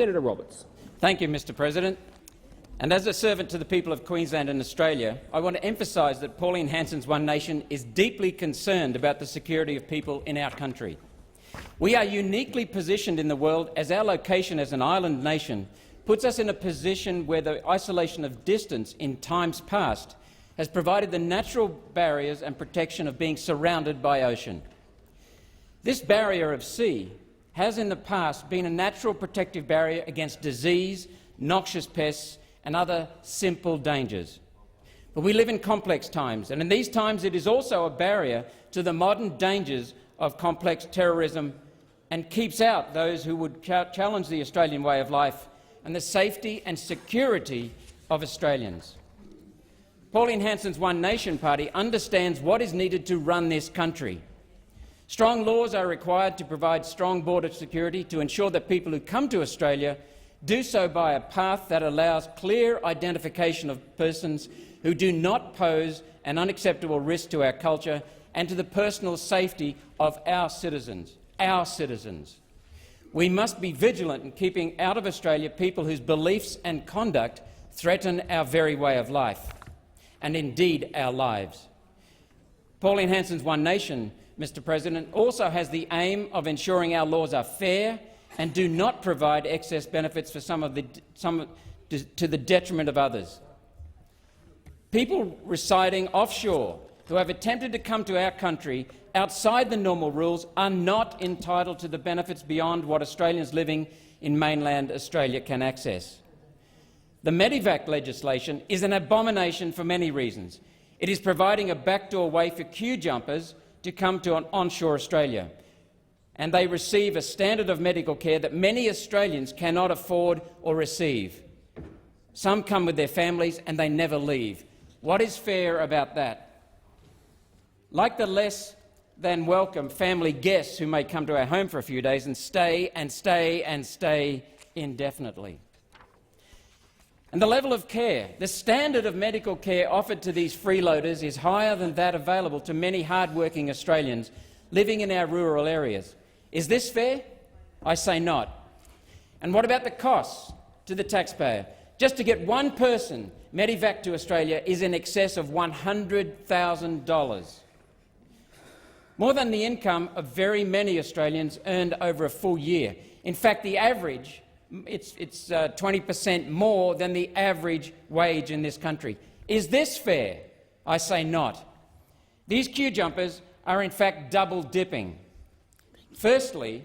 Senator Roberts. Thank you, Mr President. And as a servant to the people of Queensland and Australia, I want to emphasise that Pauline Hanson's One Nation is deeply concerned about the security of people in our country. We are uniquely positioned in the world as our location as an island nation puts us in a position where the isolation of distance in times past has provided the natural barriers and protection of being surrounded by ocean. This barrier of sea has in the past been a natural protective barrier against disease, noxious pests and other simple dangers. But we live in complex times, and in these times it is also a barrier to the modern dangers of complex terrorism and keeps out those who would challenge the Australian way of life and the safety and security of Australians. Pauline Hanson's One Nation Party understands what is needed to run this country. Strong laws are required to provide strong border security to ensure that people who come to Australia do so by a path that allows clear identification of persons who do not pose an unacceptable risk to our culture and to the personal safety of our citizens. We must be vigilant in keeping out of Australia people whose beliefs and conduct threaten our very way of life, and indeed our lives. Pauline Hanson's One Nation, Mr President, also has the aim of ensuring our laws are fair and do not provide excess benefits for to the detriment of others. People residing offshore who have attempted to come to our country outside the normal rules are not entitled to the benefits beyond what Australians living in mainland Australia can access. The Medevac legislation is an abomination for many reasons. It is providing a backdoor way for queue jumpers to come to onshore Australia, and they receive a standard of medical care that many Australians cannot afford or receive. Some come with their families and they never leave. What is fair about that? Like the less than welcome family guests who may come to our home for a few days and stay and stay and stay indefinitely. And the level of care, the standard of medical care offered to these freeloaders is higher than that available to many hard-working Australians living in our rural areas. Is this fair? I say not. And what about the costs to the taxpayer? Just to get one person Medevac to Australia is in excess of $100,000. More than the income of very many Australians earned over a full year. In fact, the average, it's 20% more than the average wage in this country. Is this fair? I say not. These queue jumpers are in fact double-dipping. Firstly,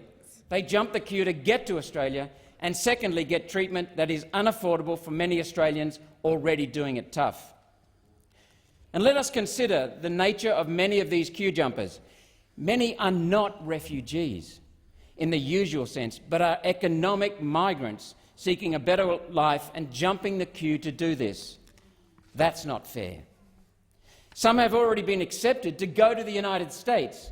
they jump the queue to get to Australia, and secondly, get treatment that is unaffordable for many Australians already doing it tough. And let us consider the nature of many of these queue jumpers. Many are not refugees in the usual sense, but are economic migrants seeking a better life and jumping the queue to do this. That's not fair. Some have already been accepted to go to the United States,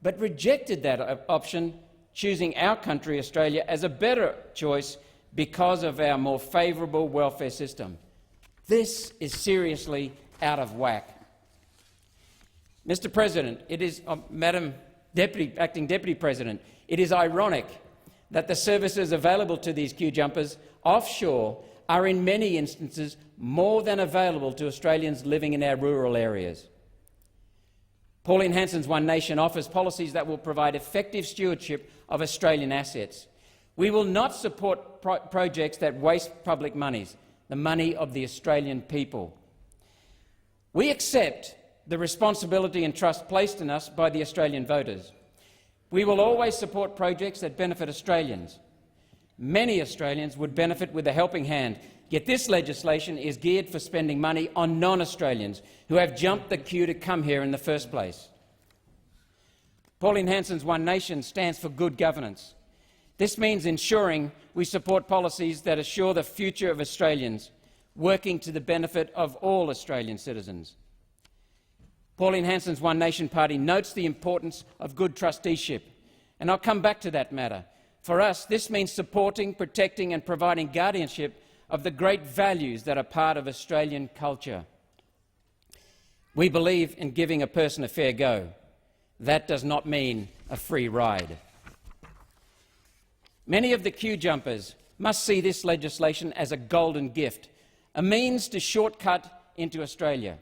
but rejected that option, choosing our country, Australia, as a better choice because of our more favourable welfare system. This is seriously out of whack. Mr President, Madam Acting Deputy President, it is ironic that the services available to these queue jumpers offshore are in many instances more than available to Australians living in our rural areas. Pauline Hanson's One Nation offers policies that will provide effective stewardship of Australian assets. We will not support projects that waste public monies, the money of the Australian people. We accept the responsibility and trust placed in us by the Australian voters. We will always support projects that benefit Australians. Many Australians would benefit with a helping hand, yet this legislation is geared for spending money on non-Australians who have jumped the queue to come here in the first place. Pauline Hanson's One Nation stands for good governance. This means ensuring we support policies that assure the future of Australians, working to the benefit of all Australian citizens. Pauline Hanson's One Nation Party notes the importance of good trusteeship, and I'll come back to that matter. For us, this means supporting, protecting and providing guardianship of the great values that are part of Australian culture. We believe in giving a person a fair go. That does not mean a free ride. Many of the queue jumpers must see this legislation as a golden gift, a means to shortcut into Australia,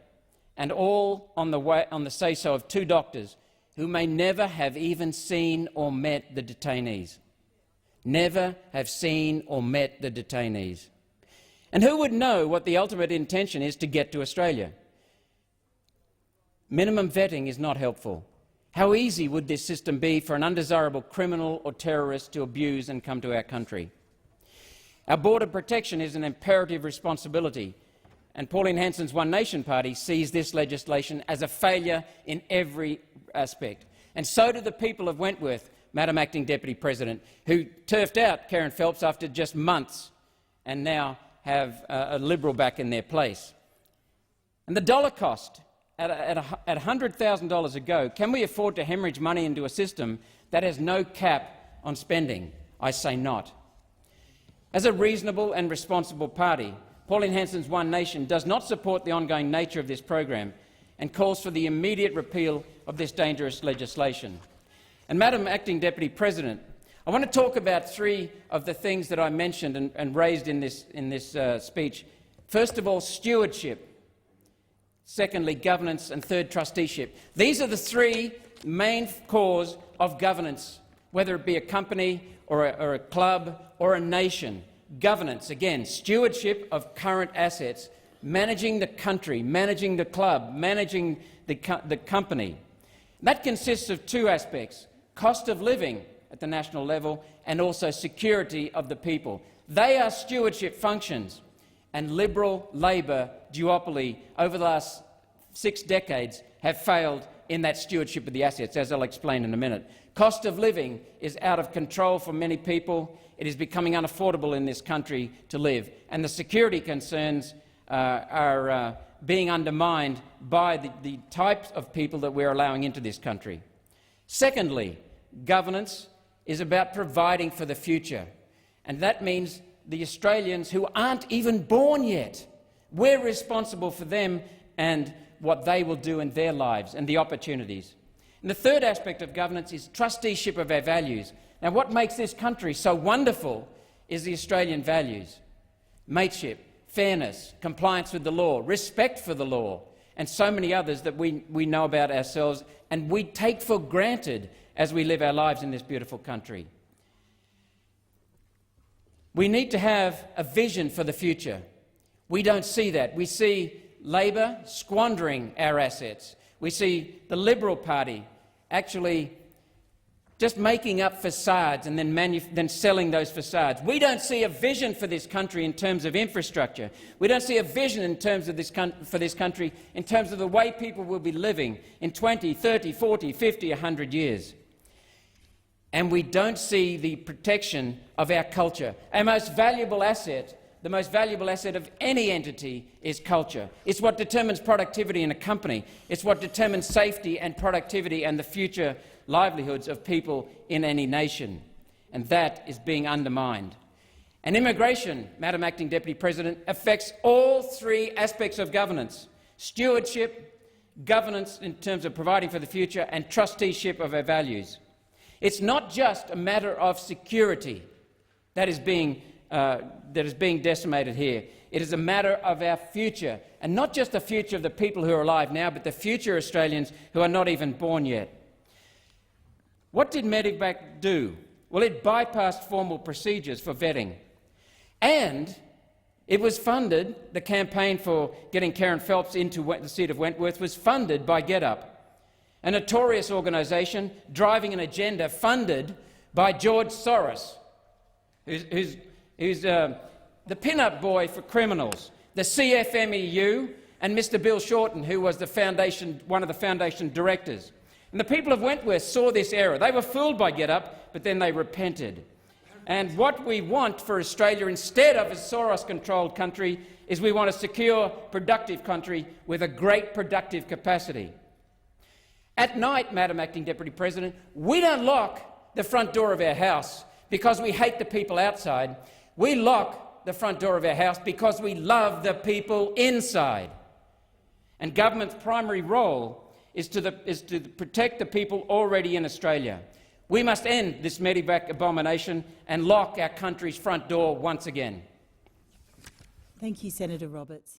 and all on the say-so of two doctors who may never have even seen or met the detainees. Never have seen or met the detainees. And who would know what the ultimate intention is to get to Australia? Minimum vetting is not helpful. How easy would this system be for an undesirable criminal or terrorist to abuse and come to our country? Our border protection is an imperative responsibility, and Pauline Hanson's One Nation party sees this legislation as a failure in every aspect. And so do the people of Wentworth, Madam Acting Deputy President, who turfed out Karen Phelps after just months and now have a Liberal back in their place. And the dollar cost, at $100,000 a go, can we afford to hemorrhage money into a system that has no cap on spending? I say not. As a reasonable and responsible party, Pauline Hanson's One Nation does not support the ongoing nature of this program and calls for the immediate repeal of this dangerous legislation. And Madam Acting Deputy President, I want to talk about three of the things that I mentioned and raised in this speech. First of all, stewardship. Secondly, governance, and third, trusteeship. These are the three main cores of governance, whether it be a company or a club or a nation. Governance, again, stewardship of current assets, managing the country, managing the club, managing the company. That consists of two aspects: cost of living at the national level and also security of the people. They are stewardship functions, and Liberal-Labor duopoly over the last 6 decades have failed in that stewardship of the assets, as I'll explain in a minute. Cost of living is out of control for many people. It is becoming unaffordable in this country to live, and the security concerns are being undermined by the types of people that we're allowing into this country. Secondly, governance is about providing for the future, and that means the Australians who aren't even born yet. We're responsible for them and what they will do in their lives and the opportunities. And the third aspect of governance is trusteeship of our values. Now, what makes this country so wonderful is the Australian values: mateship, fairness, compliance with the law, respect for the law, and so many others that we know about ourselves and we take for granted as we live our lives in this beautiful country. We need to have a vision for the future. We don't see that. We see Labor squandering our assets. We see the Liberal Party actually just making up facades and then selling those facades. We don't see a vision for this country in terms of infrastructure. We don't see a vision in terms of for this country in terms of the way people will be living in 20, 30, 40, 50, 100 years. And we don't see the protection of our culture. Our most valuable asset, the most valuable asset of any entity, is culture. It's what determines productivity in a company. It's what determines safety and productivity and the future livelihoods of people in any nation. And that is being undermined. And immigration, Madam Acting Deputy President, affects all three aspects of governance: stewardship, governance in terms of providing for the future, and trusteeship of our values. It's not just a matter of security that is being decimated here. It is a matter of our future, and not just the future of the people who are alive now, but the future Australians who are not even born yet. What did Medevac do? Well, it bypassed formal procedures for vetting, and it was funded. The campaign for getting Karen Phelps into the seat of Wentworth was funded by GetUp, a notorious organisation driving an agenda funded by George Soros, who's the pin-up boy for criminals, the CFMEU, and Mr Bill Shorten, who was one of the foundation directors. And the people of Wentworth saw this error. They were fooled by GetUp, but then they repented. And what we want for Australia, instead of a Soros-controlled country, is we want a secure, productive country with a great productive capacity. At night, Madam Acting Deputy President, we don't lock the front door of our house because we hate the people outside. We lock the front door of our house because we love the people inside. And government's primary role is to protect the people already in Australia. We must end this Medevac abomination and lock our country's front door once again. Thank you, Senator Roberts.